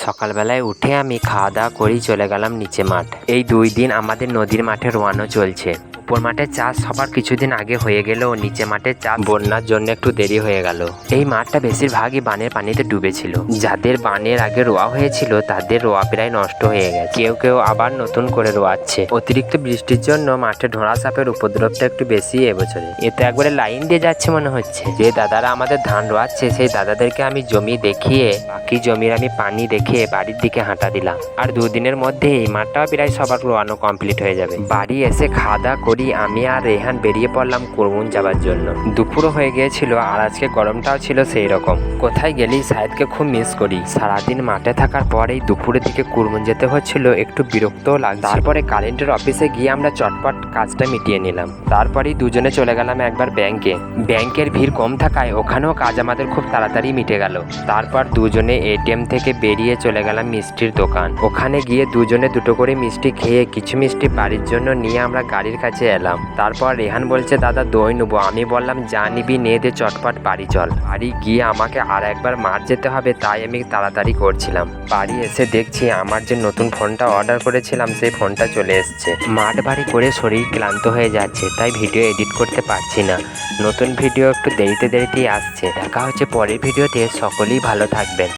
সকালবেলায় উঠে আমি খাওয়া দাওয়া করেই চলে গেলাম নিচে মাঠ। এই 2 দিন আমাদের নদীর মাঠে রোয়ানো চলছে। উপর মাঠে চাষ সবার কিছুদিন আগে হয়ে গেলেও নিচে মাঠে চাষ বন্যার জন্য একটু দেরি হয়ে গেল। এই মাঠটা বেশিরভাগই বানের পানিতে ডুবেছিল। যাদের বানের আগে রোয়া হয়েছিল তাদের রোয়া প্রায় নষ্ট হয়ে গেছে, কেউ কেউ আবার নতুন করে রোয়াচ্ছে। অতিরিক্ত বৃষ্টির জন্য মাঠে ঢোঁড়া সাপের উপদ্রবটা একটু বেশি এবছরে। এতে একবারে লাইন দিয়ে যাচ্ছে মনে হচ্ছে। যে দাদারা আমাদের ধান রোয়াচ্ছে সেই দাদাদেরকে আমি জমি দেখিয়ে বাকি জমির আমি পানি দেখে বাড়ির দিকে হাঁটা দিলাম। আর 2 দিনের মধ্যে এই মাঠটাও প্রায় সবার রোয়ানো কমপ্লিট হয়ে যাবে। বাড়ি এসে খাওয়া দাওয়া করি আমি আর রেহান বেরিয়ে পড়লাম কুরমুন যাবার জন্য। দুপুরও হয়ে গিয়েছিল আর আজকে গরমটাও ছিল সেই রকম। কোথায় গেলেই সাহেদকে খুব মিস করি। সারাদিন মাঠে থাকার পরেই দুপুরের দিকে কুরমুন যেতে হচ্ছিল, একটু বিরক্তও লাগছে। তারপরে কারেন্টের অফিসে গিয়ে আমরা চটপট কাজটা মিটিয়ে নিলাম। তারপরেই দুজনে চলে গেলাম একবার ব্যাংকে। ব্যাংকের ভিড় কম থাকায় ওখানেও কাজ আমাদের খুব তাড়াতাড়ি মিটে গেল। তারপর দুজনে এটিএম থেকে বেরিয়ে চলে গেলাম মিষ্টির দোকান। ওখানে গিয়ে দুজনে 2টো করে মিষ্টি খেয়ে কিছু মিষ্টি বাড়ির জন্য নিয়ে আমরা গাড়ির কাছে এলাম। তারপর রেহান বলছে দাদা দই নেবো। আমি বললাম যা নিবি নিয়ে দে, চটপট বাড়ি চল। বাড়ি গিয়ে আমাকে আর একবার মাঠ যেতে হবে, তাই আমি তাড়াতাড়ি করছিলাম। বাড়ি এসে দেখছি আমার যে নতুন ফোনটা অর্ডার করেছিলাম সেই ফোনটা চলে এসছে। মাঠ বাড়ি করে শরীর ক্লান্ত হয়ে যাচ্ছে, তাই ভিডিও এডিট করতে পারছি না। নতুন ভিডিও একটু দেরিতে আসছে। দেখা হচ্ছে পরের ভিডিওতে। সকলেই ভালো থাকবেন।